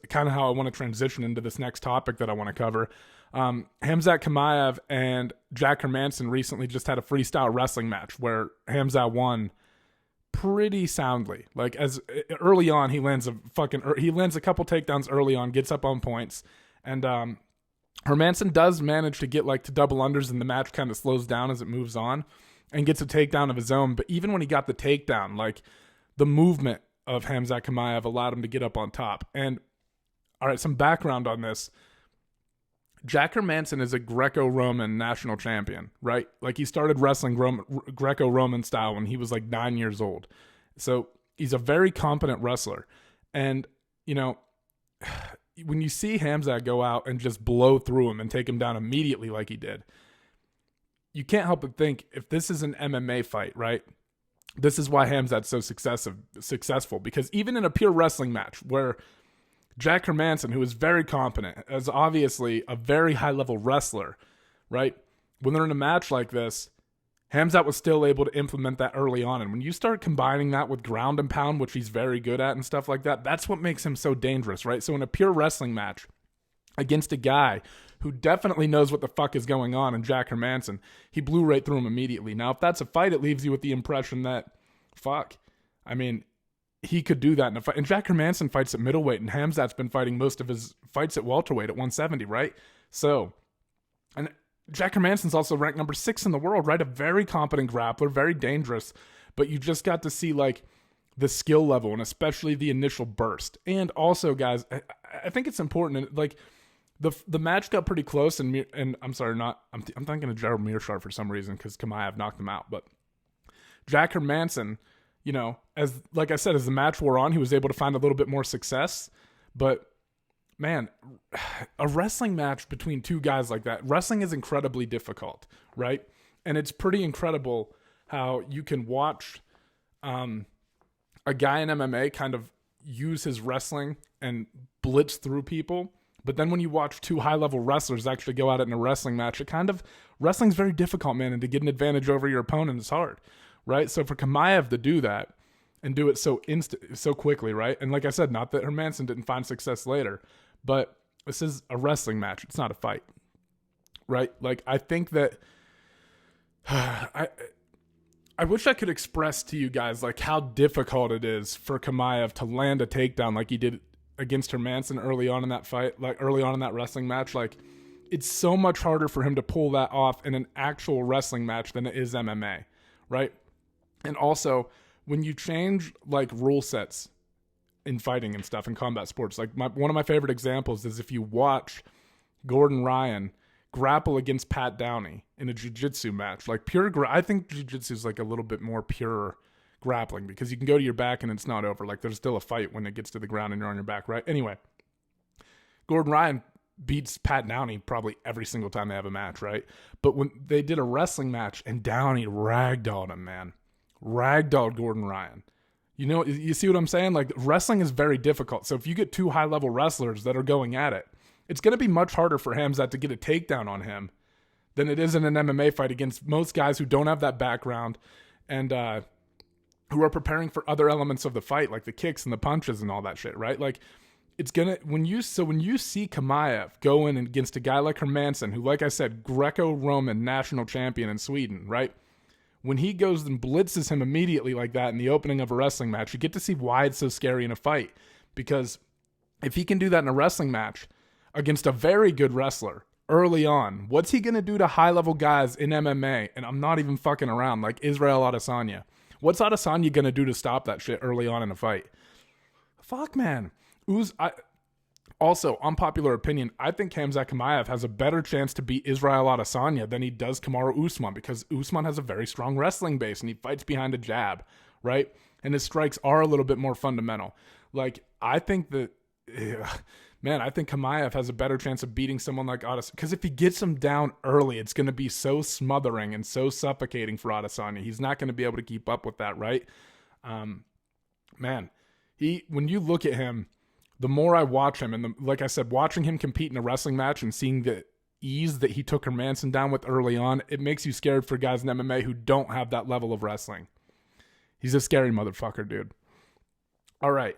kind of how I want to transition into this next topic that I want to cover. Khamzat Chimaev and Jack Hermansson recently just had a freestyle wrestling match where Khamzat won pretty soundly. Like, as early on, he lands a couple takedowns early on, gets up on points, and Hermansson does manage to get like to double unders, and the match kind of slows down as it moves on, and gets a takedown of his own. But even when he got the takedown, like, the movement of Khamzat Chimaev allowed him to get up on top. And all right, some background on this. Jack Hermansson is a Greco-Roman national champion, right? Like, he started wrestling Greco-Roman style when he was like 9 years old. So he's a very competent wrestler. And, you know, when you see Khamzat go out and just blow through him and take him down immediately like he did, you can't help but think, if this is an MMA fight, right? This is why Khamzat's so successful, because even in a pure wrestling match where Jack Hermansson, who is very competent, is obviously a very high-level wrestler, right? When they're in a match like this, Khamzat was still able to implement that early on. And when you start combining that with ground and pound, which he's very good at and stuff like that, that's what makes him so dangerous, right? So in a pure wrestling match against a guy who definitely knows what the fuck is going on in Jack Hermansson, he blew right through him immediately. Now, if that's a fight, it leaves you with the impression that, he could do that in a fight. And Jack Hermansson fights at middleweight, and Khamzat's been fighting most of his fights at welterweight at 170, right? So, and Jack Hermansson's also ranked number 6 in the world, right? A very competent grappler, very dangerous, but you just got to see, like, the skill level, and especially the initial burst. And also, guys, I think it's important, like, the match got pretty close, and I'm thinking of Gerald Mearshart for some reason, because Chimaev knocked him out, but Jack Hermansson, you know, like I said, as the match wore on, he was able to find a little bit more success. But, man, a wrestling match between two guys like that, wrestling is incredibly difficult, right? And it's pretty incredible how you can watch a guy in MMA kind of use his wrestling and blitz through people. But then when you watch two high-level wrestlers actually go at it in a wrestling match, wrestling's very difficult, man, and to get an advantage over your opponent is hard. Right? So for Chimaev to do that and do it so quickly, right? And like I said, not that Hermansson didn't find success later, but this is a wrestling match. It's not a fight, right? Like, I think that I wish I could express to you guys, like, how difficult it is for Chimaev to land a takedown like he did against Hermansson early on in that fight, like early on in that wrestling match. Like, it's so much harder for him to pull that off in an actual wrestling match than it is MMA, right? And also, when you change, like, rule sets in fighting and stuff in combat sports, like, one of my favorite examples is if you watch Gordon Ryan grapple against Pat Downey in a jiu-jitsu match. Like, I think jiu-jitsu is like a little bit more pure grappling, because you can go to your back and it's not over. Like, there's still a fight when it gets to the ground and you're on your back, right? Anyway, Gordon Ryan beats Pat Downey probably every single time they have a match, right? But when they did a wrestling match and Downey ragdolled him, man. Ragdolled Gordon Ryan. You know, you see what I'm saying? Like, wrestling is very difficult. So if you get two high-level wrestlers that are going at it, it's going to be much harder for Khamzat to get a takedown on him than it is in an MMA fight against most guys who don't have that background and who are preparing for other elements of the fight, like the kicks and the punches and all that shit, right? Like, it's gonna when you see Chimaev go in against a guy like Hermansson, who, like I said, Greco-Roman national champion in Sweden, right? When he goes and blitzes him immediately like that in the opening of a wrestling match, you get to see why it's so scary in a fight. Because if he can do that in a wrestling match against a very good wrestler early on, what's he going to do to high-level guys in MMA? And I'm not even fucking around, like Isreal Adesanya. What's Adesanya going to do to stop that shit early on in a fight? Fuck, man. Also, unpopular opinion, I think Khamzat Chimaev has a better chance to beat Isreal Adesanya than he does Kamaru Usman, because Usman has a very strong wrestling base and he fights behind a jab, right? And his strikes are a little bit more fundamental. Like, I think that, I think Chimaev has a better chance of beating someone like Adesanya, because if he gets him down early, it's going to be so smothering and so suffocating for Adesanya. He's not going to be able to keep up with that, right? When you look at him, the more I watch him, and like I said, watching him compete in a wrestling match and seeing the ease that he took Hermansson down with early on, it makes you scared for guys in MMA who don't have that level of wrestling. He's a scary motherfucker, dude. All right.